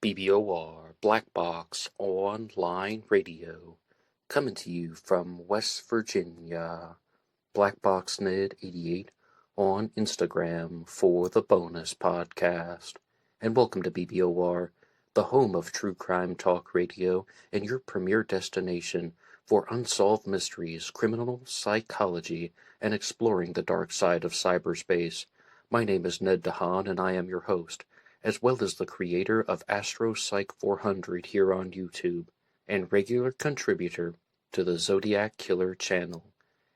BBOR Black Box Online Radio, coming to you from West Virginia. BlackBoxNid88 on Instagram for the bonus podcast. And welcome to BBOR, the home of true crime talk radio and your premier destination for unsolved mysteries, criminal psychology, and exploring the dark side of cyberspace. My name is Ned DeHaan, and I am your host, as well as the creator of AstroPsych 400 here on YouTube, and regular contributor to the Zodiac Killer channel.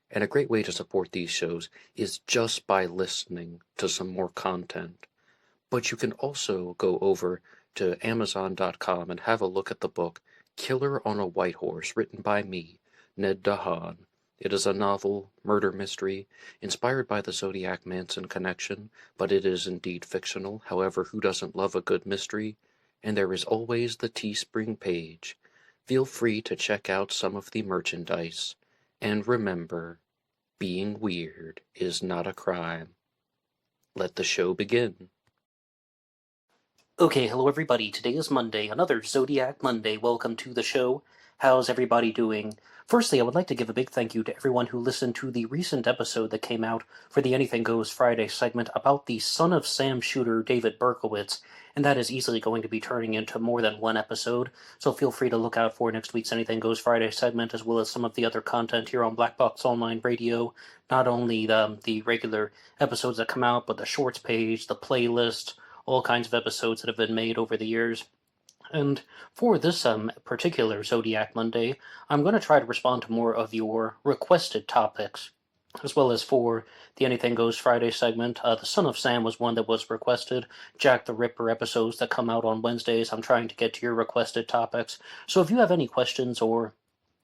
And a great way to support these shows is just by listening to some more content. But you can also go over to Amazon.com and have a look at the book Killer on a White Horse, written by me, Ned DeHaan. It is a novel, murder mystery, inspired by the Zodiac Manson connection, but it is indeed fictional. However, who doesn't love a good mystery? And there is always the TeeSpring page. Feel free to check out some of the merchandise. And remember, being weird is not a crime. Let the show begin. Okay, hello everybody. Today is Monday, another Zodiac Monday. Welcome to the show. How's everybody doing? Firstly, I would like to give a big thank you to everyone who listened to the recent episode that came out for the Anything Goes Friday segment about the Son of Sam shooter David Berkowitz, and that is easily going to be turning into more than one episode, so feel free to look out for next week's Anything Goes Friday segment, as well as some of the other content here on Black Box Online Radio. Not only the regular episodes that come out, but the shorts page, the playlist, all kinds of episodes that have been made over the years. And for this particular Zodiac Monday, I'm going to try to respond to more of your requested topics, as well as for the Anything Goes Friday segment. The Son of Sam was one that was requested. Jack the Ripper episodes that come out on Wednesdays. I'm trying to get to your requested topics. So if you have any questions or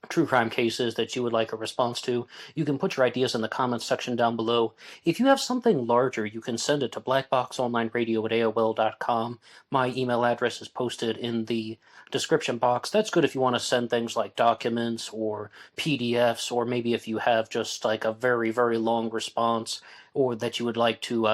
true crime cases that you would like a response to, you can put your ideas in the comments section down below. If you have something larger, you can send it to blackboxonlineradio@aol.com. My email address is posted in the description box. That's good if you want to send things like documents or PDFs, or maybe if you have just like a very, very long response, or that you would like to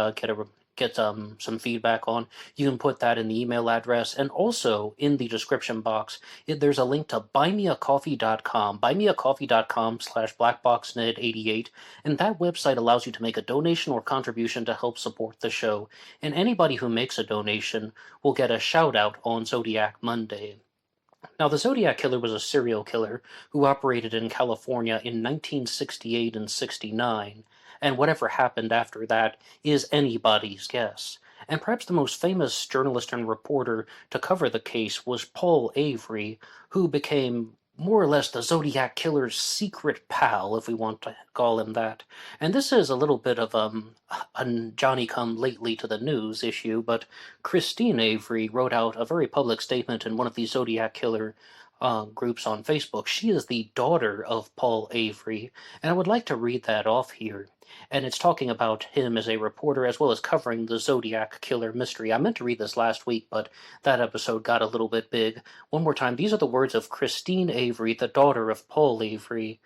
get some feedback on, you can put that in the email address. And also in the description box, there's a link to BuyMeACoffee.com, BuyMeACoffee.com/BlackBoxNed88, and that website allows you to make a donation or contribution to help support the show. And anybody who makes a donation will get a shout out on Zodiac Monday. Now, the Zodiac Killer was a serial killer who operated in California in 1968 and 69, and whatever happened after that is anybody's guess. And perhaps the most famous journalist and reporter to cover the case was Paul Avery, who became more or less the Zodiac Killer's secret pal, if we want to call him that. And this is a little bit of a Johnny-come-lately-to-the-news issue, but Christine Avery wrote out a very public statement in one of the Zodiac Killer groups on Facebook. She is the daughter of Paul Avery, and I would like to read that off here. And it's talking about him as a reporter, as well as covering the Zodiac Killer mystery. I meant to read this last week, but that episode got a little bit big. One more time, these are the words of Christine Avery, the daughter of Paul Avery.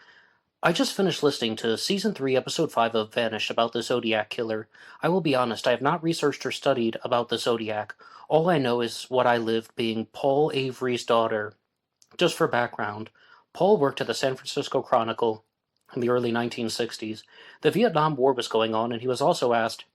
I just finished listening to Season 3, Episode 5 of Vanish about the Zodiac Killer. I will be honest, I have not researched or studied about the Zodiac. All I know is what I lived, being Paul Avery's daughter. Just for background, Paul worked at the San Francisco Chronicle in the early 1960s. The Vietnam War was going on, and he was also asked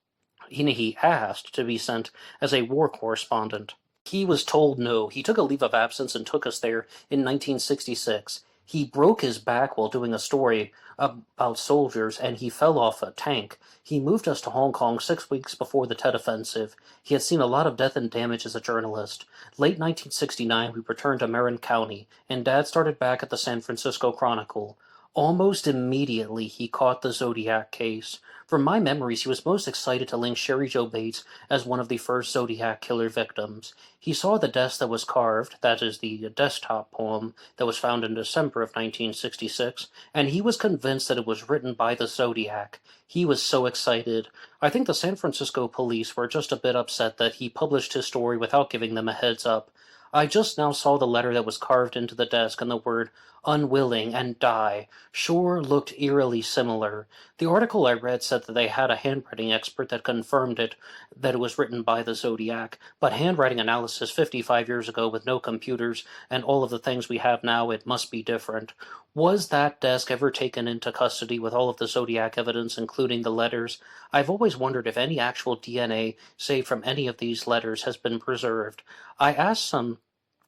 to be sent as a war correspondent. He was told no. He took a leave of absence and took us there in 1966. He broke his back while doing a story about soldiers, and he fell off a tank. He moved us to Hong Kong 6 weeks before the Tet Offensive. He had seen a lot of death and damage as a journalist. Late 1969, we returned to Marin County, and Dad started back at the San Francisco Chronicle. Almost immediately, he caught the Zodiac case. From my memories, he was most excited to link Sheri Jo Bates as one of the first Zodiac Killer victims. He saw the desk that was carved, that is the desktop poem that was found in December of 1966, and he was convinced that it was written by the Zodiac. He was so excited. I think the San Francisco police were just a bit upset that he published his story without giving them a heads up. I just now saw the letter that was carved into the desk and the word unwilling, and die sure looked eerily similar. The article I read said that they had a handwriting expert that confirmed that it was written by the Zodiac, but handwriting analysis 55 years ago with no computers and all of the things we have now, it must be different. Was that desk ever taken into custody with all of the Zodiac evidence, including the letters? I've always wondered if any actual DNA saved from any of these letters has been preserved. I asked some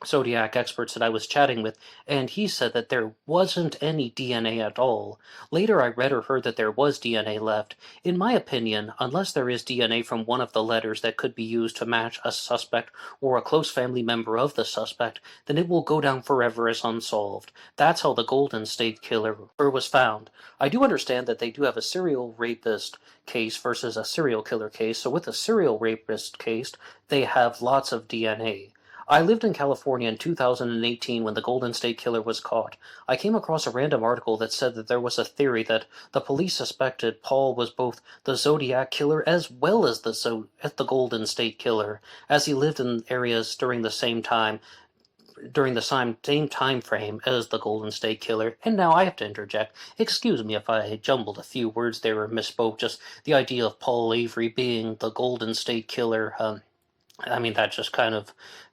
Zodiac experts that I was chatting with, and he said that there wasn't any DNA at all. Later I read or heard that there was DNA left. In my opinion, unless there is DNA from one of the letters that could be used to match a suspect or a close family member of the suspect, then it will go down forever as unsolved. That's how the Golden State Killer was found. I do understand that they do have a serial rapist case versus a serial killer case, so with a serial rapist case, they have lots of DNA. I lived in California in 2018 when the Golden State Killer was caught. I came across a random article that said that there was a theory that the police suspected Paul was both the Zodiac Killer as well as the Golden State Killer, as he lived in areas during the same time frame as the Golden State Killer. And now I have to interject. Excuse me if I jumbled a few words there or misspoke. Just the idea of Paul Avery being the Golden State Killer,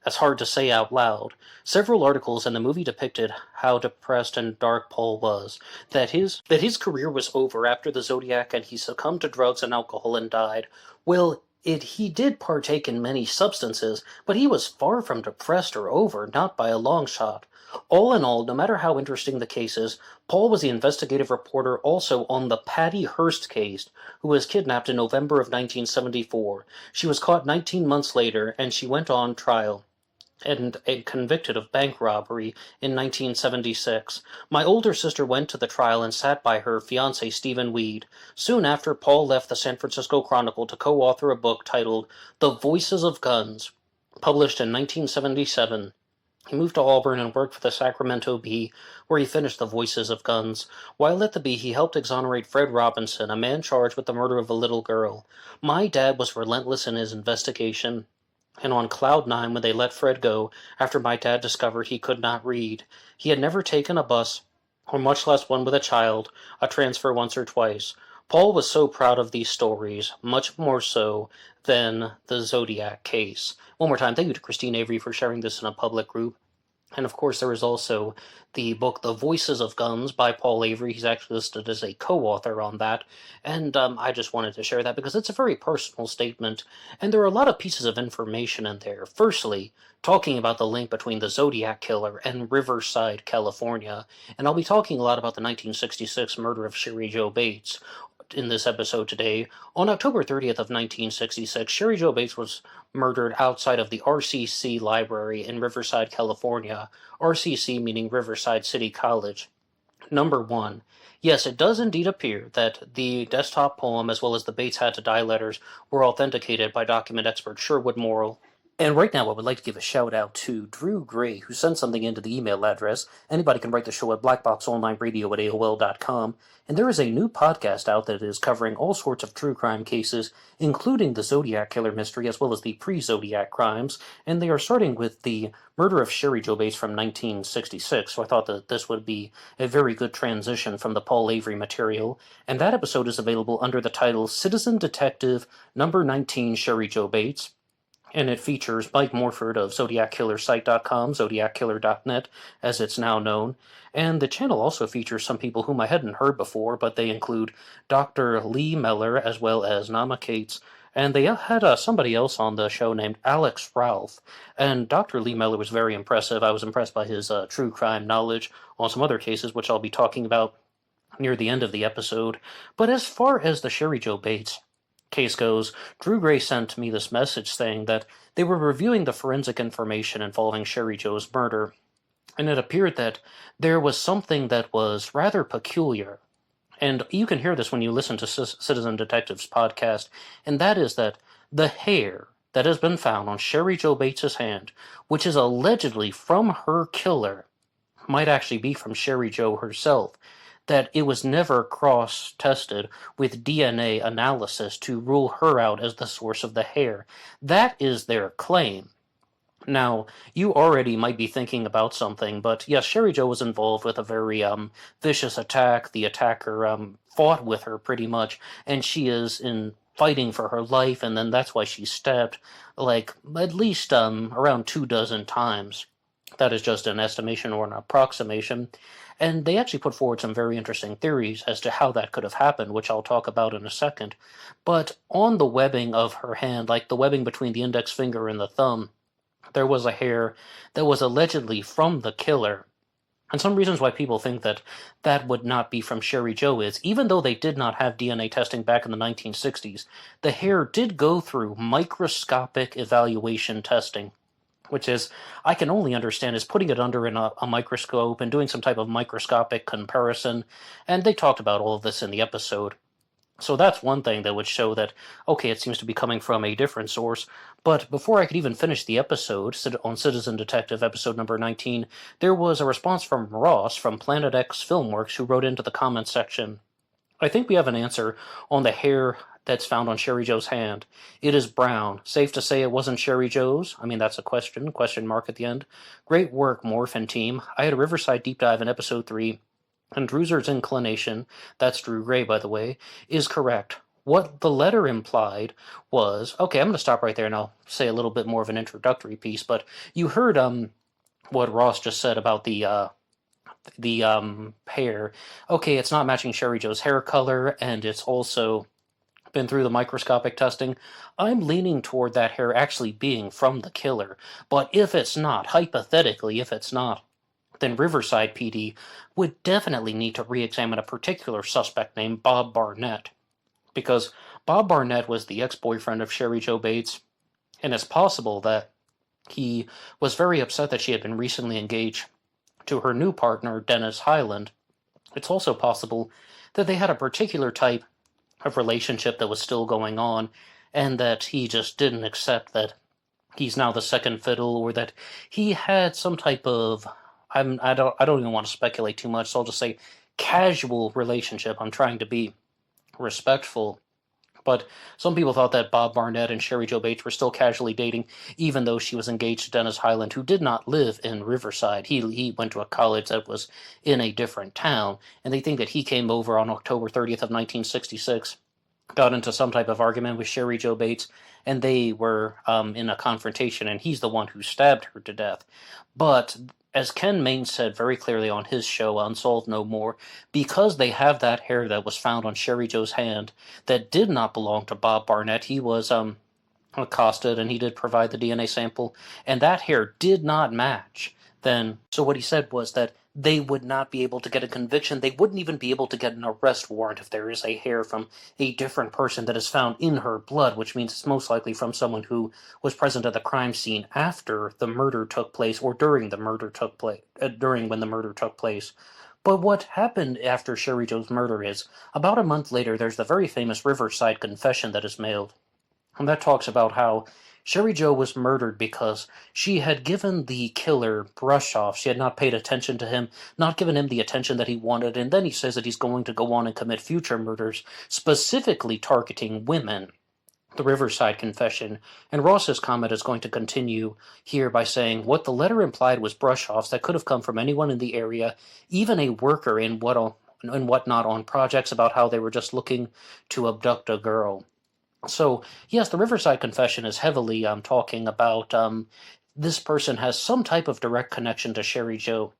that's hard to say out loud. Several articles and the movie depicted how depressed and dark Paul was, that his career was over after the Zodiac and he succumbed to drugs and alcohol and died. Well, he did partake in many substances, but he was far from depressed or over, not by a long shot. All in all, no matter how interesting the case is, Paul was the investigative reporter also on the Patty Hearst case, who was kidnapped in November of 1974. She was caught 19 months later, and she went on trial and convicted of bank robbery in 1976. My older sister went to the trial and sat by her fiancé Stephen Weed. Soon after, Paul left the San Francisco Chronicle to co-author a book titled The Voices of Guns, published in 1977. He moved to Auburn and worked for the Sacramento Bee, where he finished The Voices of Guns. While at the Bee, he helped exonerate Fred Robinson, a man charged with the murder of a little girl. My dad was relentless in his investigation, and on cloud nine when they let Fred go after my dad discovered he could not read. He had never taken a bus, or much less one with a child, a transfer once or twice. Paul was so proud of these stories, much more so than the Zodiac case. One more time, thank you to Christine Avery for sharing this in a public group. And of course, there is also the book The Voices of Guns by Paul Avery. He's actually listed as a co-author on that. And I just wanted to share that because it's a very personal statement. And there are a lot of pieces of information in there. Firstly, talking about the link between the Zodiac Killer and Riverside, California. And I'll be talking a lot about the 1966 murder of Sheri Jo Bates in this episode today. On October 30th of 1966, Sheri Jo Bates was murdered outside of the RCC library in Riverside, California. RCC meaning Riverside City College. Number 1. Yes, it does indeed appear that the desktop poem as well as the Bates Had to Die letters were authenticated by document expert Sherwood Morrill. And right now I would like to give a shout out to Drew Gray, who sent something into the email address. Anybody can write the show at BlackBoxOnlineRadio@AOL.com. And there is a new podcast out that is covering all sorts of true crime cases, including the Zodiac Killer mystery as well as the pre-Zodiac crimes. And they are starting with the murder of Sheri Jo Bates from 1966. So I thought that this would be a very good transition from the Paul Avery material. And that episode is available under the title Citizen Detective Number 19 Sheri Jo Bates. And it features Mike Morford of ZodiacKillersite.com, ZodiacKiller.net, as it's now known. And the channel also features some people whom I hadn't heard before, but they include Dr. Lee Meller as well as Nama Cates. And they had somebody else on the show named Alex Ralph. And Dr. Lee Meller was very impressive. I was impressed by his true crime knowledge on some other cases, which I'll be talking about near the end of the episode. But as far as the Sheri Jo Bates case goes, Drew Gray sent me this message saying that they were reviewing the forensic information involving Sheri Jo's murder, and it appeared that there was something that was rather peculiar. And you can hear this when you listen to Citizen Detective's podcast, and that is that the hair that has been found on Sheri Jo Bates' hand, which is allegedly from her killer, might actually be from Sheri Jo herself, that it was never cross-tested with DNA analysis to rule her out as the source of the hair. That is their claim. Now, you already might be thinking about something, but yes, Sheri Jo was involved with a very vicious attack. The attacker fought with her pretty much, and she is in fighting for her life, and then that's why she's stabbed like at least around 24 times. That is just an estimation or an approximation. And they actually put forward some very interesting theories as to how that could have happened, which I'll talk about in a second. But on the webbing of her hand, like the webbing between the index finger and the thumb, there was a hair that was allegedly from the killer. And some reasons why people think that that would not be from Sheri Jo is, even though they did not have DNA testing back in the 1960s, the hair did go through microscopic evaluation testing, which is, I can only understand, is putting it under a microscope and doing some type of microscopic comparison. And they talked about all of this in the episode. So that's one thing that would show that, okay, it seems to be coming from a different source. But before I could even finish the episode, on Citizen Detective episode number 19, there was a response from Ross from Planet X Filmworks, who wrote into the comments section, I think we have an answer on the hair that's found on Sheri Jo's hand. It is brown. Safe to say it wasn't Sheri Jo's? I mean, that's a question mark at the end. Great work, Morph and team. I had a Riverside deep dive in episode 3, and Drewzer's inclination, that's Drew Gray, by the way, is correct. What the letter implied was, okay, I'm going to stop right there and I'll say a little bit more of an introductory piece, but you heard what Ross just said about the hair. Okay, it's not matching Sheri Jo's hair color, and it's also been through the microscopic testing. I'm leaning toward that hair actually being from the killer, but if it's not, hypothetically, if it's not, then Riverside PD would definitely need to re-examine a particular suspect named Bob Barnett, because Bob Barnett was the ex-boyfriend of Sheri Jo Bates, and it's possible that he was very upset that she had been recently engaged to her new partner, Dennis Highland. It's also possible that they had a particular type of relationship that was still going on, and that he just didn't accept that he's now the second fiddle, or that he had some type of, I don't even want to speculate too much, so I'll just say casual relationship. I'm trying to be respectful. But some people thought that Bob Barnett and Sheri Jo Bates were still casually dating, even though she was engaged to Dennis Highland, who did not live in Riverside. He went to a college that was in a different town, and they think that he came over on October 30th of 1966, got into some type of argument with Sheri Jo Bates, and they were in a confrontation, and he's the one who stabbed her to death. But as Ken Main said very clearly on his show, Unsolved No More, because they have that hair that was found on Sheri Jo's hand that did not belong to Bob Barnett, he was accosted, and he did provide the DNA sample, and that hair did not match. So what he said was that they would not be able to get a conviction. They wouldn't even be able to get an arrest warrant if there is a hair from a different person that is found in her blood, which means it's most likely from someone who was present at the crime scene after the murder took place, or during the murder took place, during when the murder took place. But what happened after Sheri Jo's murder is, about a month later, there's the very famous Riverside confession that is mailed. And that talks about how Sheri Jo was murdered because she had given the killer brush off. She had not paid attention to him, not given him the attention that he wanted, and then he says that he's going to go on and commit future murders, specifically targeting women. The Riverside confession, and Ross's comment is going to continue here by saying what the letter implied was brush-offs that could have come from anyone in the area, even a worker and whatnot on projects about how they were just looking to abduct a girl. So, yes, the Riverside confession is heavily talking about this person has some type of direct connection to Sheri Jo.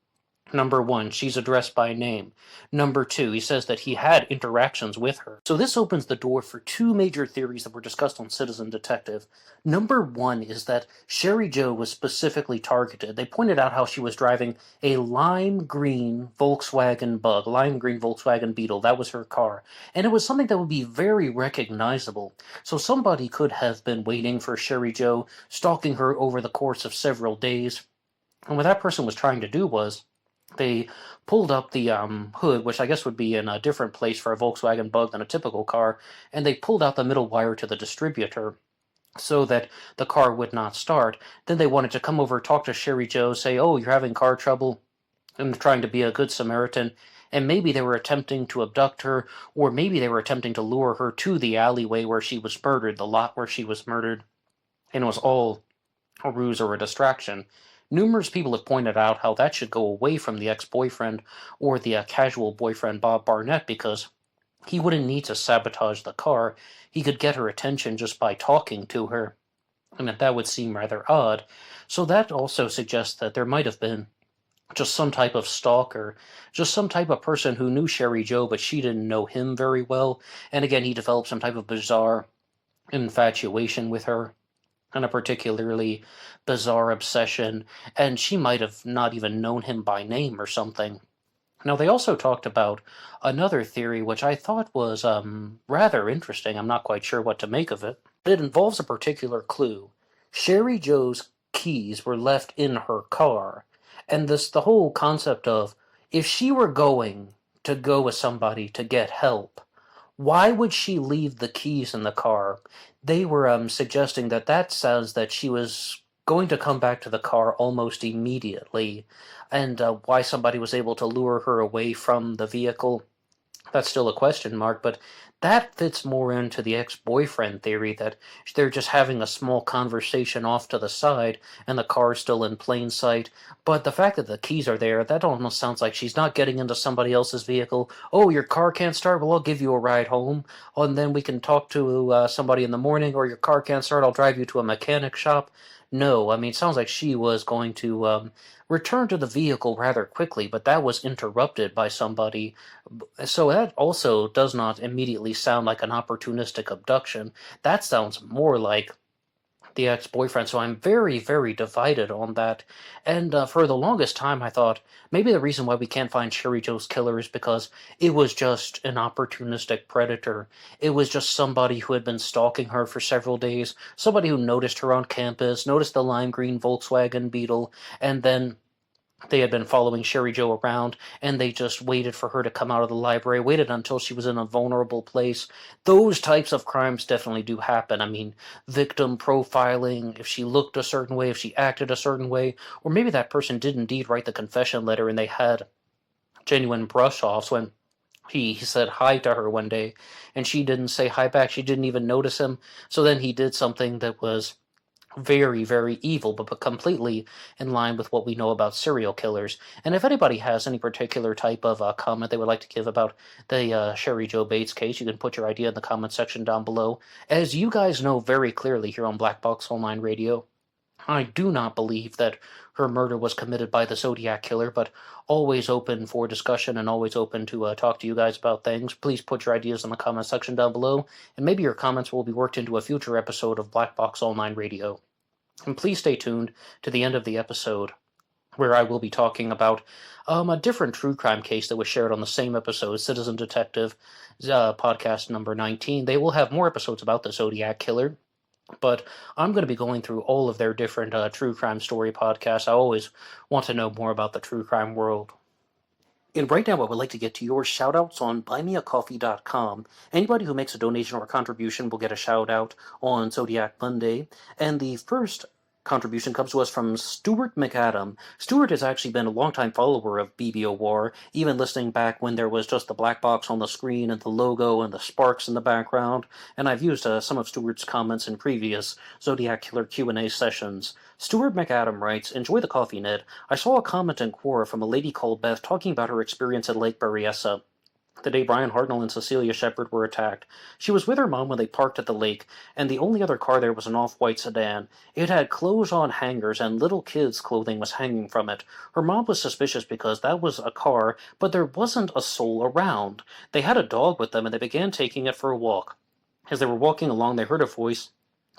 Number 1, she's addressed by name. Number 2, he says that he had interactions with her. So this opens the door for two major theories that were discussed on Citizen Detective. Number 1 is that Sheri Jo was specifically targeted. They pointed out how she was driving a lime green Volkswagen Bug, lime green Volkswagen Beetle. That was her car. And it was something that would be very recognizable. So somebody could have been waiting for Sheri Jo, stalking her over the course of several days. And what that person was trying to do was, they pulled up the hood, which I guess would be in a different place for a Volkswagen Bug than a typical car, and they pulled out the middle wire to the distributor so that the car would not start. Then they wanted to come over, talk to Sheri Jo, say, oh, you're having car trouble, and trying to be a good Samaritan, and maybe they were attempting to abduct her, or maybe they were attempting to lure her to the alleyway where she was murdered, the lot where she was murdered, and it was all a ruse or a distraction. Numerous people have pointed out how that should go away from the ex-boyfriend or the casual boyfriend Bob Barnett, because he wouldn't need to sabotage the car. He could get her attention just by talking to her, and that would seem rather odd. So that also suggests that there might have been just some type of stalker, just some type of person who knew Sheri Jo, but she didn't know him very well. And again, he developed some type of bizarre infatuation with her, and a particularly bizarre obsession, and she might have not even known him by name or something. Now, they also talked about another theory, which I thought was rather interesting. I'm not quite sure what to make of it. It involves a particular clue. Sheri Jo's keys were left in her car, and the whole concept of, if she were going to go with somebody to get help, why would she leave the keys in the car? They were suggesting that says that she was going to come back to the car almost immediately, and why somebody was able to lure her away from the vehicle, that's still a question mark, but that fits more into the ex-boyfriend theory, that they're just having a small conversation off to the side and the car's still in plain sight. But the fact that the keys are there, that almost sounds like she's not getting into somebody else's vehicle. Oh, your car can't start? Well, I'll give you a ride home, and then we can talk to somebody in the morning. Or your car can't start, I'll drive you to a mechanic shop. No, I mean, it sounds like she was going to return to the vehicle rather quickly, but that was interrupted by somebody. So that also does not immediately sound like an opportunistic abduction. That sounds more like the ex-boyfriend. So I'm very, very divided on that. And for the longest time, I thought maybe the reason why we can't find Sheri Jo's killer is because it was just an opportunistic predator. It was just somebody who had been stalking her for several days, somebody who noticed her on campus, noticed the lime green Volkswagen Beetle, and then they had been following Sheri Jo around, and they just waited for her to come out of the library, waited until she was in a vulnerable place. Those types of crimes definitely do happen. I mean, victim profiling, if she looked a certain way, if she acted a certain way, or maybe that person did indeed write the confession letter and they had genuine brush-offs when he said hi to her one day, and she didn't say hi back. She didn't even notice him. So then he did something that was very, very evil, but completely in line with what we know about serial killers. And if anybody has any particular type of comment they would like to give about the Sheri Jo Bates case, you can put your idea in the comment section down below. As you guys know very clearly here on Black Box Online Radio, I do not believe that her murder was committed by the Zodiac Killer, but always open for discussion and always open to talk to you guys about things. Please put your ideas in the comment section down below, and maybe your comments will be worked into a future episode of Black Box Online Radio. And please stay tuned to the end of the episode, where I will be talking about a different true crime case that was shared on the same episode, Citizen Detective podcast number 19. They will have more episodes about the Zodiac Killer, but I'm going to be going through all of their different true crime story podcasts. I always want to know more about the true crime world. And right now, I would like to get to your shout-outs on BuyMeACoffee.com. Anybody who makes a donation or a contribution will get a shout-out on Zodiac Monday. And the first contribution comes to us from Stuart McAdam. Stuart has actually been a longtime follower of BBOR, even listening back when there was just the black box on the screen and the logo and the sparks in the background. And I've used some of Stuart's comments in previous Zodiac Killer Q&A sessions. Stuart McAdam writes, "Enjoy the coffee, Ned. I saw a comment in Quora from a lady called Beth talking about her experience at Lake Berryessa the day Brian Hartnell and Cecilia Shepard were attacked. She was with her mom when they parked at the lake, and the only other car there was an off-white sedan. It had clothes on hangers, and little kids' clothing was hanging from it. Her mom was suspicious because that was a car, but there wasn't a soul around. They had a dog with them, and they began taking it for a walk. As they were walking along, they heard a voice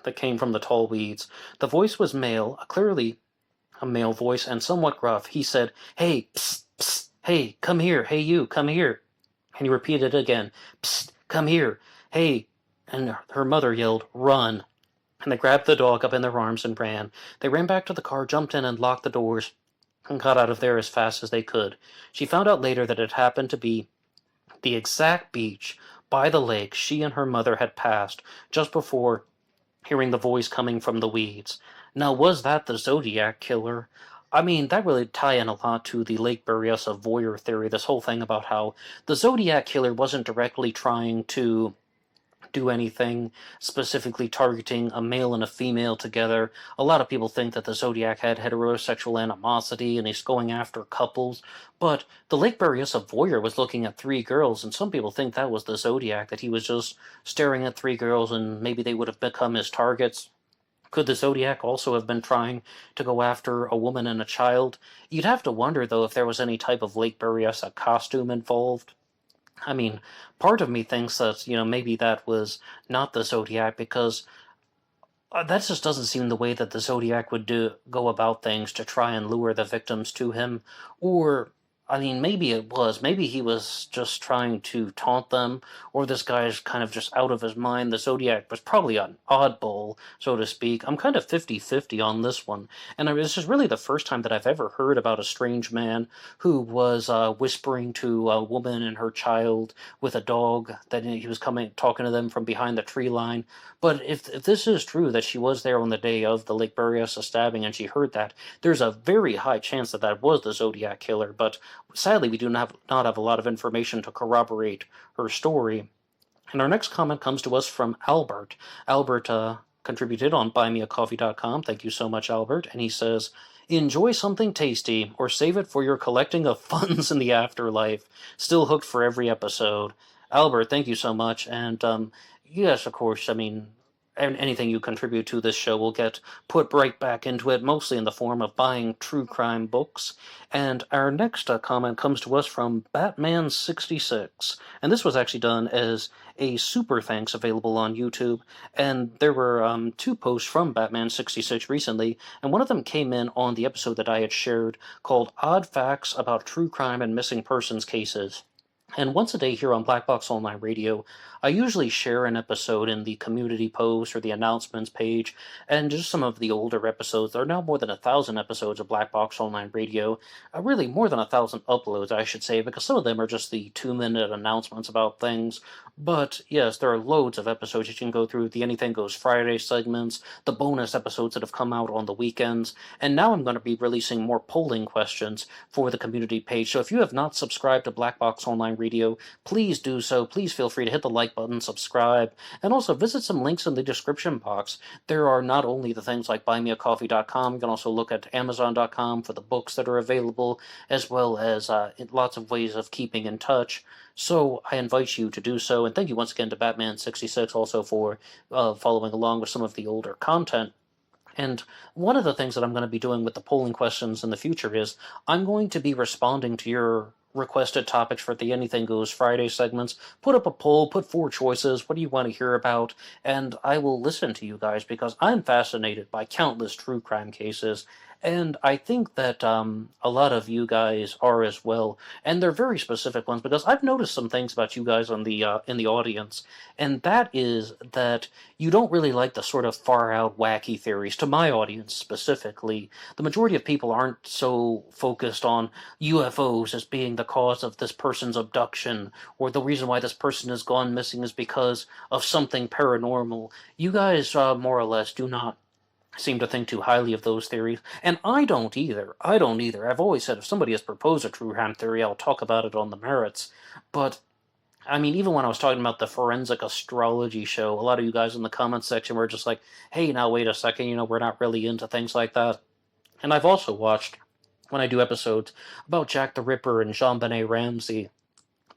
that came from the tall weeds. The voice was male, clearly a male voice, and somewhat gruff. He said, 'Hey, psst, psst, hey, come here, hey you, come here.' And he repeated it again, 'Psst, come here, hey.' And her mother yelled, 'Run.' And they grabbed the dog up in their arms and ran. They ran back to the car, jumped in, and locked the doors, and got out of there as fast as they could. She found out later that it happened to be the exact beach by the lake she and her mother had passed just before hearing the voice coming from the weeds. Now, was that the Zodiac Killer? I mean, that really tie in a lot to the Lake Berryessa voyeur theory, this whole thing about how the Zodiac Killer wasn't directly trying to do anything specifically targeting a male and a female together. A lot of people think that the Zodiac had heterosexual animosity and he's going after couples, but the Lake Berryessa voyeur was looking at 3 girls, and some people think that was the Zodiac, that he was just staring at 3 girls and maybe they would have become his targets. Could the Zodiac also have been trying to go after a woman and a child? You'd have to wonder, though, if there was any type of Lake Berryessa costume involved. I mean, part of me thinks that, maybe that was not the Zodiac, because that just doesn't seem the way that the Zodiac would go about things to try and lure the victims to him. Or, I mean, maybe it was. Maybe he was just trying to taunt them, or this guy's kind of just out of his mind. The Zodiac was probably an oddball, so to speak. I'm kind of 50-50 on this one. And this is really the first time that I've ever heard about a strange man who was whispering to a woman and her child with a dog, that he was talking to them from behind the tree line. But if this is true, that she was there on the day of the Lake Berryessa stabbing and she heard that, there's a very high chance that that was the Zodiac killer. But sadly, we do not have a lot of information to corroborate her story. And our next comment comes to us from Albert. Albert contributed on BuyMeACoffee.com. Thank you so much, Albert. And he says, enjoy something tasty, or save it for your collecting of funds in the afterlife. Still hooked for every episode. Albert, thank you so much. And yes, of course, I mean, anything you contribute to this show will get put right back into it, mostly in the form of buying true crime books. And our next comment comes to us from Batman66. And this was actually done as a super thanks available on YouTube. And there were 2 posts from Batman66 recently, and one of them came in on the episode that I had shared called Odd Facts About True Crime and Missing Persons Cases. And once a day here on Black Box Online Radio, I usually share an episode in the community post or the announcements page, and just some of the older episodes. There are now more than 1,000 episodes of Black Box Online Radio. Really, more than 1,000 uploads, I should say, because some of them are just the 2-minute announcements about things. But yes, there are loads of episodes you can go through, the Anything Goes Friday segments, the bonus episodes that have come out on the weekends, and now I'm going to be releasing more polling questions for the community page. So if you have not subscribed to Black Box Online Radio, please do so. Please feel free to hit the like button, subscribe, and also visit some links in the description box. There are not only the things like BuyMeACoffee.com, you can also look at Amazon.com for the books that are available, as well as lots of ways of keeping in touch. So I invite you to do so, and thank you once again to Batman66 also for following along with some of the older content. And one of the things that I'm going to be doing with the polling questions in the future is I'm going to be responding to your requested topics for the Anything Goes Friday segments. Put up a poll, put 4 choices, what do you want to hear about, and I will listen to you guys, because I'm fascinated by countless true crime cases, and I think that a lot of you guys are as well, and they're very specific ones, because I've noticed some things about you guys on the in the audience, and that is that you don't really like the sort of far-out wacky theories. To my audience specifically, the majority of people aren't so focused on UFOs as being the cause of this person's abduction, or the reason why this person has gone missing is because of something paranormal. You guys more or less do not seem to think too highly of those theories, and I don't either. I've always said if somebody has proposed a true crime theory, I'll talk about it on the merits. But I mean, even when I was talking about the forensic astrology show, a lot of you guys in the comments section were just like, hey, now wait a second, we're not really into things like that. And I've also watched, when I do episodes about Jack the Ripper and JonBenet Ramsey,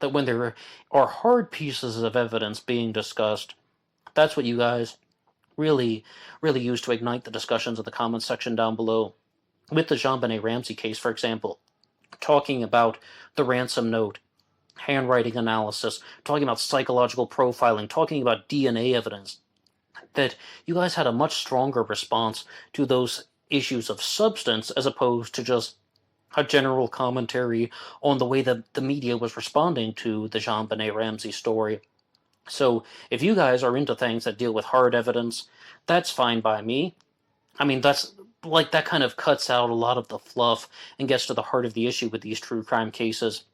that when there are hard pieces of evidence being discussed, that's what you guys really use to ignite the discussions in the comments section down below. With the JonBenet Ramsey case, for example, talking about the ransom note, handwriting analysis, talking about psychological profiling, talking about DNA evidence, that you guys had a much stronger response to those issues of substance as opposed to just a general commentary on the way that the media was responding to the JonBenet Ramsey story. So if you guys are into things that deal with hard evidence, that's fine by me. I mean, that kind of cuts out a lot of the fluff and gets to the heart of the issue with these true crime cases.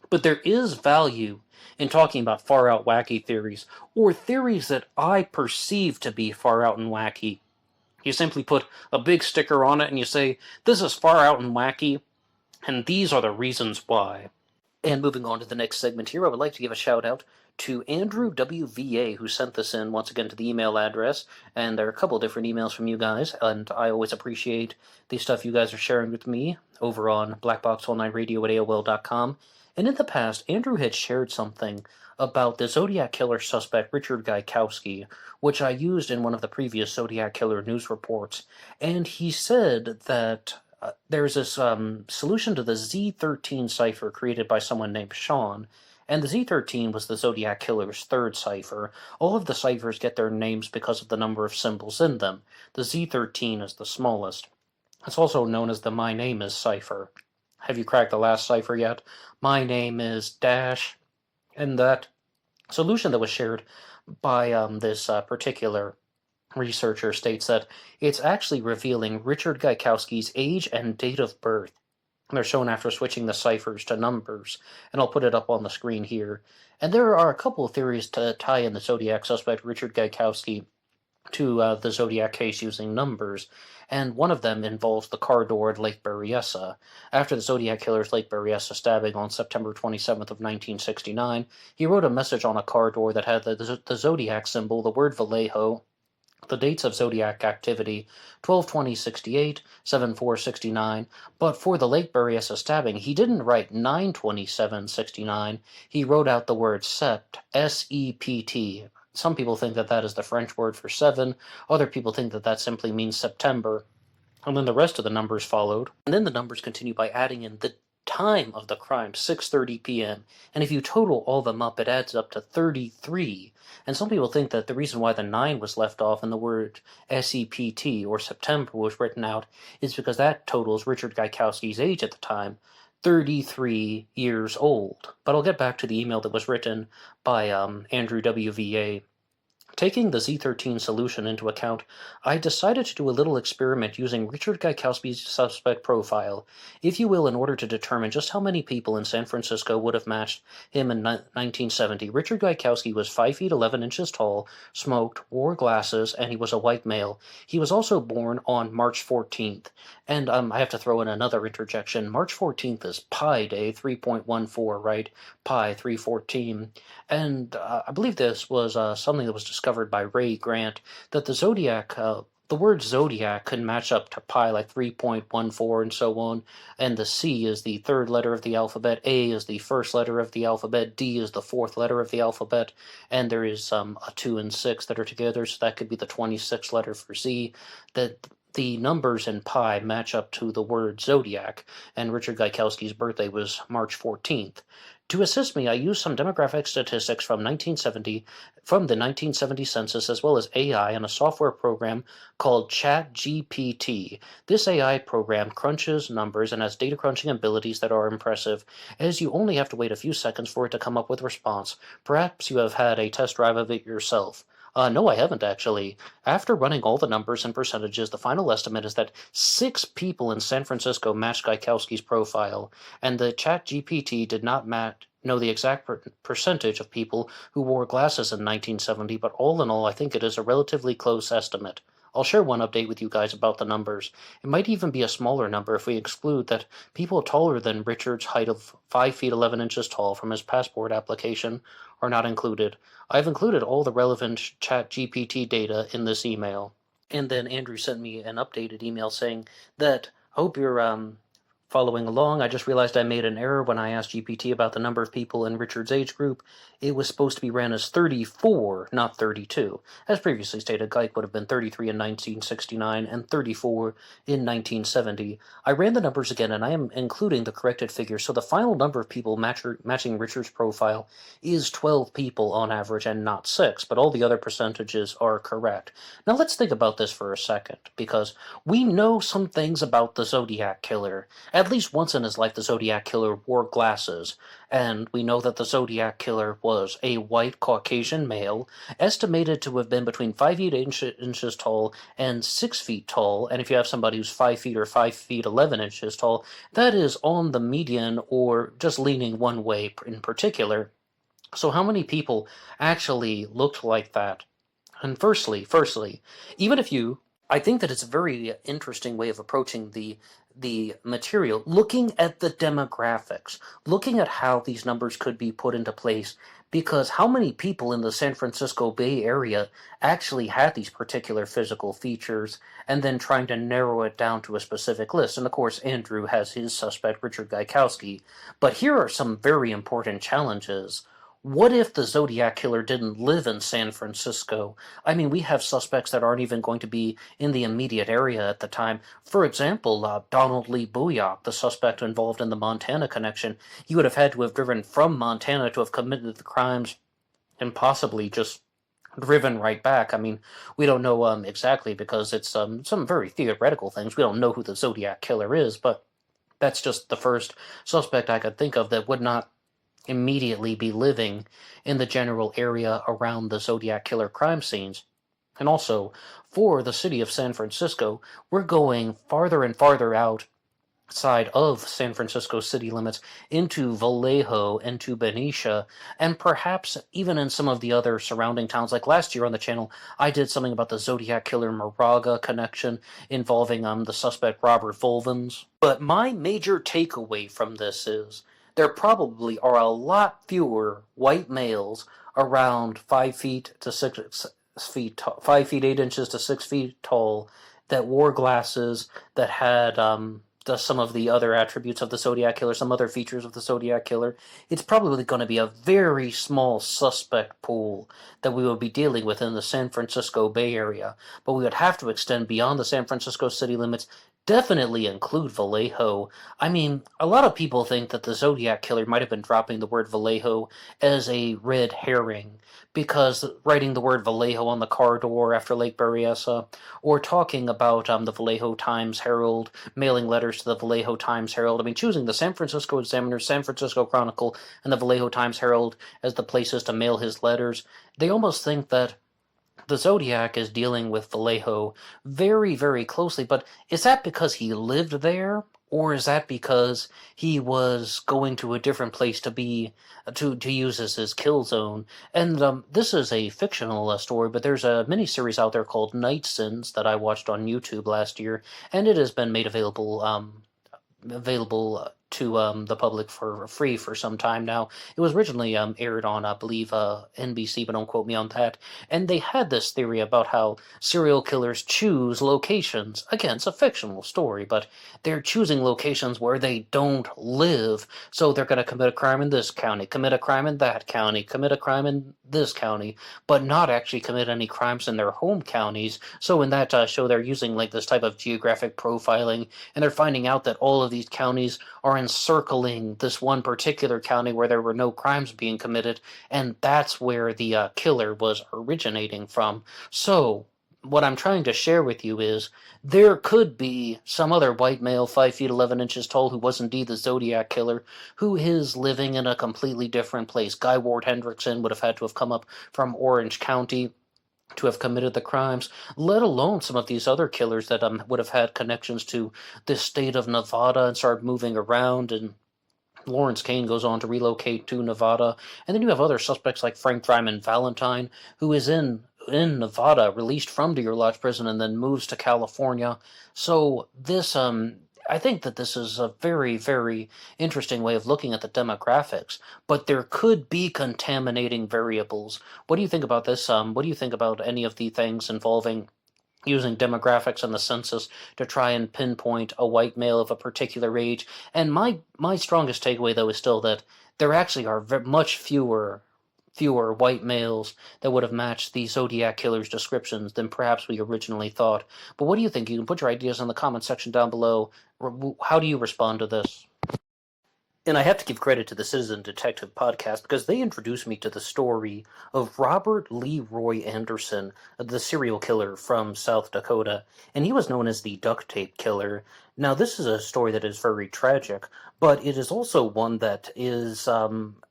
But there is value in talking about far-out wacky theories, or theories that I perceive to be far-out and wacky. You simply put a big sticker on it and you say, this is far-out and wacky, and these are the reasons why. And moving on to the next segment here, I would like to give a shout-out to Andrew WVA, who sent this in once again to the email address, and there are a couple different emails from you guys, and I always appreciate the stuff you guys are sharing with me over on BlackBoxOnlineRadio at AOL.com. And in the past, Andrew had shared something about the Zodiac Killer suspect Richard Gaikowski, which I used in one of the previous Zodiac Killer news reports, and he said that there's this solution to the Z13 cipher created by someone named Sean, and the Z13 was the Zodiac Killer's third cipher. All of the ciphers get their names because of the number of symbols in them. The Z13 is the smallest. It's also known as the My Name Is cipher. Have you cracked the last cipher yet? My name is dash. And that solution that was shared by this particular researcher states that it's actually revealing Richard Gaikowski's age and date of birth. They're shown after switching the ciphers to numbers, and I'll put it up on the screen here. And there are a couple of theories to tie in the Zodiac suspect Richard Gaikowski to the Zodiac case using numbers, and one of them involves the car door at Lake Berryessa. After the Zodiac Killer's Lake Berryessa stabbing on September 27th of 1969, he wrote a message on a car door that had the Zodiac symbol, the word Vallejo, the dates of Zodiac activity, 12/20/68, 7/4/69, but for the Lake Berryessa stabbing, he didn't write 9/27/69, he wrote out the word sept, S-E-P-T. Some people think that that is the French word for 7, other people think that that simply means September, and then the rest of the numbers followed. And then the numbers continue by adding in the time of the crime, 6:30 p.m., and if you total all them up, it adds up to 33. And some people think that the reason why the 9 was left off and the word S-E-P-T, or September, was written out is because that totals Richard Gaikowski's age at the time, 33 years old. But I'll get back to the email that was written by Andrew WVA. Taking the Z13 solution into account, I decided to do a little experiment using Richard Gaikowski's suspect profile, if you will, in order to determine just how many people in San Francisco would have matched him in 1970. Richard Gaikowski was 5 feet 11 inches tall, smoked, wore glasses, and he was a white male. He was also born on March 14th. And I have to throw in another interjection. March 14th is Pi Day 3.14, right? Pi 314. And I believe this was something that was discovered by Ray Grant, that the Zodiac, the word Zodiac can match up to Pi, like 3.14 and so on, and the C is the third letter of the alphabet, A is the first letter of the alphabet, D is the fourth letter of the alphabet, and there is a 2 and 6 that are together, so that could be the 26th letter for Z. That the numbers in Pi match up to the word Zodiac, and Richard Gaikowski's birthday was March 14th. To assist me, I used some demographic statistics from the 1970 census, as well as AI in a software program called ChatGPT. This AI program crunches numbers and has data crunching abilities that are impressive, as you only have to wait a few seconds for it to come up with a response. Perhaps you have had a test drive of it yourself. No, I haven't, actually. After running all the numbers and percentages, the final estimate is that 6 people in San Francisco matched Gaikowski's profile, and the ChatGPT did not know the exact percentage of people who wore glasses in 1970, but all in all, I think it is a relatively close estimate. I'll share one update with you guys about the numbers. It might even be a smaller number if we exclude that people taller than Richard's height of 5 feet 11 inches tall from his passport application are not included. I've included all the relevant ChatGPT data in this email. And then Andrew sent me an updated email saying that, I hope you're following along. I just realized I made an error when I asked GPT about the number of people in Richard's age group. It was supposed to be ran as 34, not 32. As previously stated, Geik would have been 33 in 1969 and 34 in 1970. I ran the numbers again, and I am including the corrected figure, so the final number of people matching Richard's profile is 12 people on average and not 6, but all the other percentages are correct. Now let's think about this for a second, because we know some things about the Zodiac Killer. At least once in his life, the Zodiac Killer wore glasses, and we know that the Zodiac Killer was a white Caucasian male, estimated to have been between 5 feet 8 inches tall and 6 feet tall, and if you have somebody who's 5 feet or 5 feet 11 inches tall, that is on the median or just leaning one way in particular. So how many people actually looked like that? And firstly, even if I think that it's a very interesting way of approaching the material, looking at the demographics, looking at how these numbers could be put into place because how many people in the San Francisco Bay Area actually had these particular physical features, and then trying to narrow it down to a specific list? And of course, Andrew has his suspect, Richard Gaikowski. But here are some very important challenges. What if the Zodiac Killer didn't live in San Francisco? I mean, we have suspects that aren't even going to be in the immediate area at the time. For example, Donald Lee Booyock, the suspect involved in the Montana connection, he would have had to have driven from Montana to have committed the crimes and possibly just driven right back. I mean, we don't know exactly because it's some very theoretical things. We don't know who the Zodiac Killer is, but that's just the first suspect I could think of that would not immediately be living in the general area around the Zodiac Killer crime scenes. And also, for the city of San Francisco, we're going farther and farther outside of San Francisco city limits into Vallejo, into Benicia, and perhaps even in some of the other surrounding towns. Like last year on the channel, I did something about the Zodiac Killer Moraga connection involving the suspect Robert Volvins. But my major takeaway from this is there probably are a lot fewer white males around 5 feet to 6 feet tall, 5 feet 8 inches to 6 feet tall, that wore glasses, that had some of the other attributes of the Zodiac Killer, some other features of the Zodiac Killer. It's probably going to be a very small suspect pool that we will be dealing with in the San Francisco Bay Area, but we would have to extend beyond the San Francisco city limits. Definitely include Vallejo. I mean, a lot of people think that the Zodiac Killer might have been dropping the word Vallejo as a red herring, because writing the word Vallejo on the car door after Lake Berryessa, or talking about the Vallejo Times-Herald, mailing letters to the Vallejo Times-Herald. I mean, choosing the San Francisco Examiner, San Francisco Chronicle, and the Vallejo Times-Herald as the places to mail his letters. They almost think that the Zodiac is dealing with Vallejo very, very closely, but is that because he lived there? Or is that because he was going to a different place to use as his kill zone? And this is a fictional story, but there's a miniseries out there called Night Sins that I watched on YouTube last year, and it has been made available to the public for free for some time now. It was originally aired on, I believe, NBC, but don't quote me on that. And they had this theory about how serial killers choose locations. Again, it's a fictional story, but they're choosing locations where they don't live. So they're going to commit a crime in this county, commit a crime in that county, commit a crime in this county, but not actually commit any crimes in their home counties. So in that show, they're using like this type of geographic profiling, and they're finding out that all of these counties are encircling this one particular county where there were no crimes being committed, and that's where the killer was originating from. So what I'm trying to share with you is there could be some other white male 5 feet 11 inches tall who was indeed the Zodiac Killer, who is living in a completely different place. Guy Ward Hendrickson would have had to have come up from Orange County to have committed the crimes, let alone some of these other killers that would have had connections to the state of Nevada and started moving around, and Lawrence Kane goes on to relocate to Nevada. And then you have other suspects like Frank Dryman Valentine, who is in Nevada, released from Deer Lodge Prison, and then moves to California. So this, I think that this is a very, very interesting way of looking at the demographics, but there could be contaminating variables. What do you think about this? What do you think about any of the things involving using demographics and the census to try and pinpoint a white male of a particular age? And my strongest takeaway, though, is still that there actually are much fewer white males that would have matched the Zodiac Killer's descriptions than perhaps we originally thought. But what do you think? You can put your ideas in the comment section down below. How do you respond to this? And I have to give credit to the Citizen Detective podcast because they introduced me to the story of Robert Leroy Anderson, the serial killer from South Dakota, and he was known as the Duct Tape Killer. Now, this is a story that is very tragic, but it is also one that is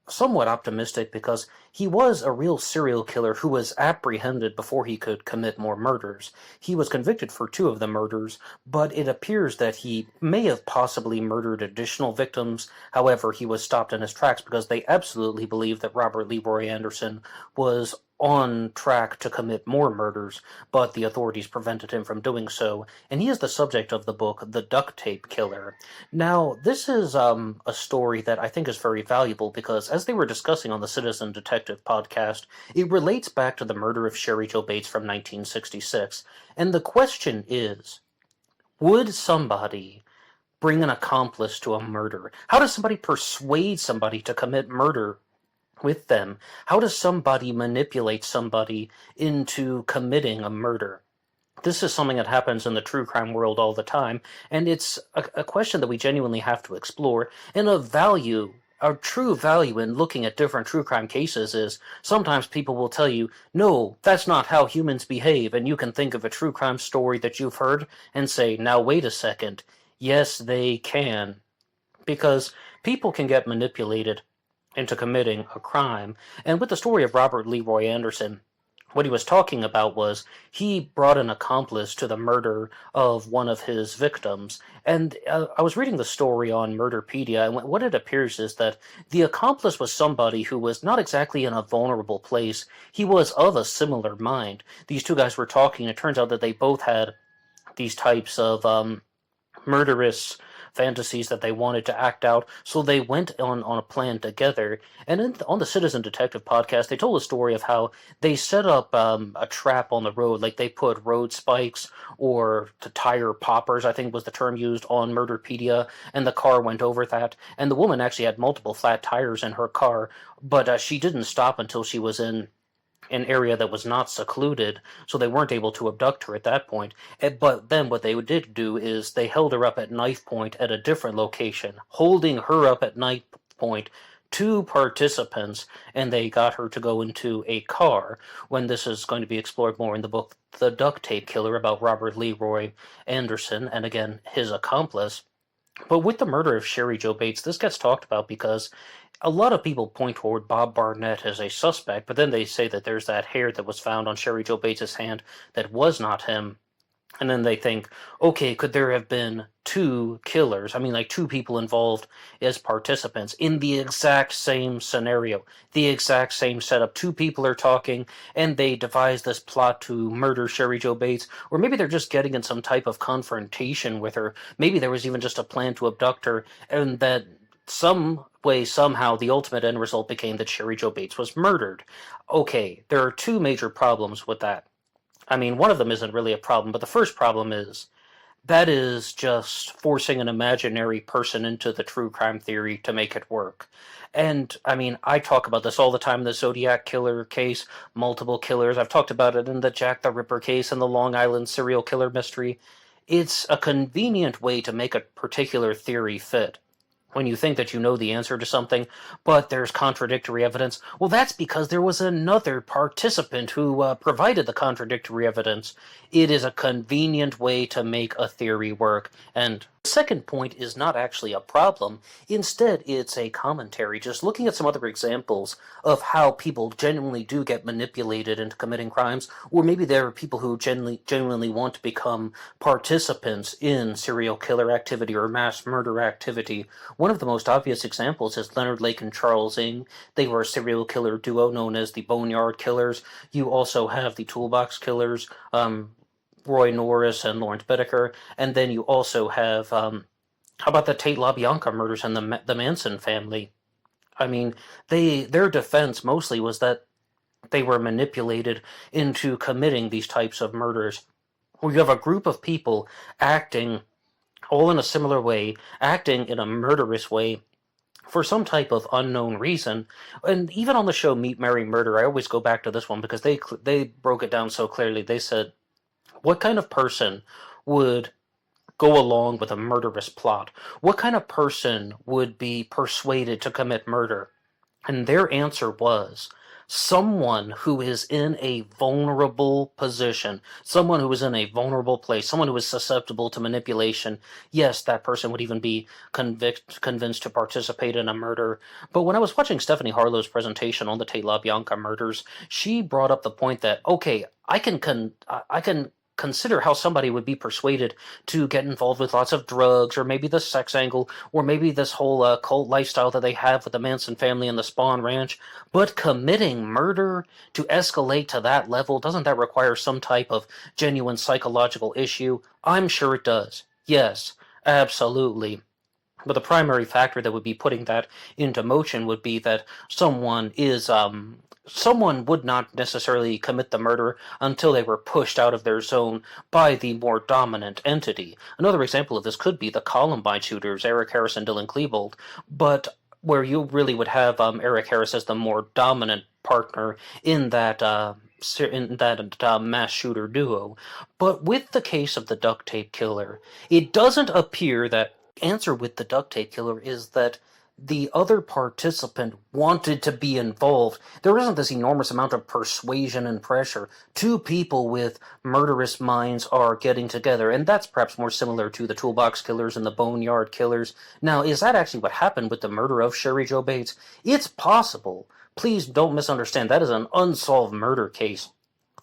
somewhat optimistic because he was a real serial killer who was apprehended before he could commit more murders. He was convicted for 2 of the murders, but it appears that he may have possibly murdered additional victims. However, he was stopped in his tracks because they absolutely believed that Robert Leroy Anderson was on track to commit more murders, but the authorities prevented him from doing so, and he is the subject of the book The Duct Tape Killer. Now, this is a story that I think is very valuable because, as they were discussing on the Citizen Detective podcast, it relates back to the murder of Sheri Jo Bates from 1966, and the question is, would somebody bring an accomplice to a murder? How does somebody persuade somebody to commit murder with them? How does somebody manipulate somebody into committing a murder? This is something that happens in the true crime world all the time, and it's a question that we genuinely have to explore. And a true value in looking at different true crime cases is sometimes people will tell you, no, that's not how humans behave, and you can think of a true crime story that you've heard and say, now wait a second, yes, they can, because people can get manipulated into committing a crime. And with the story of Robert Leroy Anderson, what he was talking about was he brought an accomplice to the murder of one of his victims. And I was reading the story on Murderpedia, and what it appears is that the accomplice was somebody who was not exactly in a vulnerable place. He was of a similar mind. These two guys were talking, and it turns out that they both had these types of murderous fantasies that they wanted to act out, so they went on a plan together. And on the Citizen Detective podcast, they told a story of how they set up a trap on the road, like they put road spikes or tire poppers, I think was the term used on Murderpedia, and the car went over that. And the woman actually had multiple flat tires in her car, but she didn't stop until she was in an area that was not secluded, so they weren't able to abduct her at that point. But then what they did do is they held her up at knife point at a different location, holding her up at knife point, two participants, and they got her to go into a car. When this is going to be explored more in the book The Duct Tape Killer, about Robert Leroy Anderson, and again, his accomplice. But with the murder of Sheri Jo Bates, this gets talked about because a lot of people point toward Bob Barnett as a suspect, but then they say that there's that hair that was found on Sheri Jo Bates' hand that was not him. And then they think, okay, could there have been two killers? I mean, like two people involved as participants in the exact same scenario, the exact same setup. Two people are talking, and they devise this plot to murder Sheri Jo Bates. Or maybe they're just getting in some type of confrontation with her. Maybe there was even just a plan to abduct her, and that some way, somehow, the ultimate end result became that Sheri Jo Bates was murdered. Okay, there are two major problems with that. I mean, one of them isn't really a problem, but the first problem is that is just forcing an imaginary person into the true crime theory to make it work. And, I mean, I talk about this all the time in the Zodiac Killer case, multiple killers. I've talked about it in the Jack the Ripper case and the Long Island serial killer mystery. It's a convenient way to make a particular theory fit. When you think that you know the answer to something, but there's contradictory evidence, well, that's because there was another participant who provided the contradictory evidence. It is a convenient way to make a theory work. And the second point is not actually a problem. Instead, it's a commentary, just looking at some other examples of how people genuinely do get manipulated into committing crimes, or maybe there are people who genuinely want to become participants in serial killer activity or mass murder activity. One of the most obvious examples is Leonard Lake and Charles Ng. They were a serial killer duo known as the Boneyard Killers. You also have the Toolbox Killers, Roy Norris and Lawrence Bittaker, and then you also have, how about the Tate LaBianca murders and the Manson family? I mean, their defense mostly was that they were manipulated into committing these types of murders. Where you have a group of people acting all in a similar way, acting in a murderous way, for some type of unknown reason. And even on the show Meet, Marry, Murder, I always go back to this one because they broke it down so clearly. They said, what kind of person would go along with a murderous plot? What kind of person would be persuaded to commit murder? And their answer was someone who is in a vulnerable position, someone who is in a vulnerable place, someone who is susceptible to manipulation. Yes, that person would even be convinced to participate in a murder. But when I was watching Stephanie Harlow's presentation on the Tate LaBianca murders, she brought up the point that, okay, I can consider how somebody would be persuaded to get involved with lots of drugs, or maybe the sex angle, or maybe this whole cult lifestyle that they have with the Manson family and the Spawn Ranch. But committing murder to escalate to that level, doesn't that require some type of genuine psychological issue? I'm sure it does. Yes, absolutely. But the primary factor that would be putting that into motion would be that someone would not necessarily commit the murder until they were pushed out of their zone by the more dominant entity. Another example of this could be the Columbine shooters, Eric Harris and Dylan Klebold, but where you really would have Eric Harris as the more dominant partner in that mass shooter duo. But with the case of the duct tape killer, it doesn't appear that answer with the duct tape killer is that the other participant wanted to be involved. There isn't this enormous amount of persuasion and pressure. Two people with murderous minds are getting together, and that's perhaps more similar to the Toolbox Killers and the Boneyard Killers. Now, is that actually what happened with the murder of Sheri Jo Bates? It's possible. Please don't misunderstand. That is an unsolved murder case.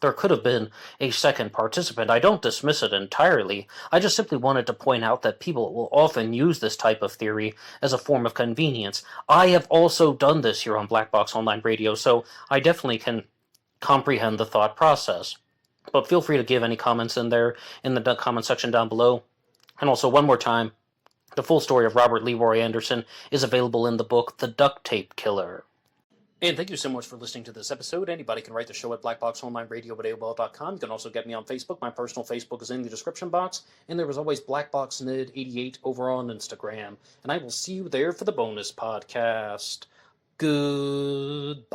There could have been a second participant. I don't dismiss it entirely. I just simply wanted to point out that people will often use this type of theory as a form of convenience. I have also done this here on Black Box Online Radio, so I definitely can comprehend the thought process. But feel free to give any comments in there in the comment section down below. And also, one more time, the full story of Robert Leroy Anderson is available in the book The Duct Tape Killer. And thank you so much for listening to this episode. Anybody can write the show at BlackBoxOnlineRadio@AOL.com. You can also get me on Facebook. My personal Facebook is in the description box. And there was always BlackBoxNid88 over on Instagram. And I will see you there for the bonus podcast. Goodbye.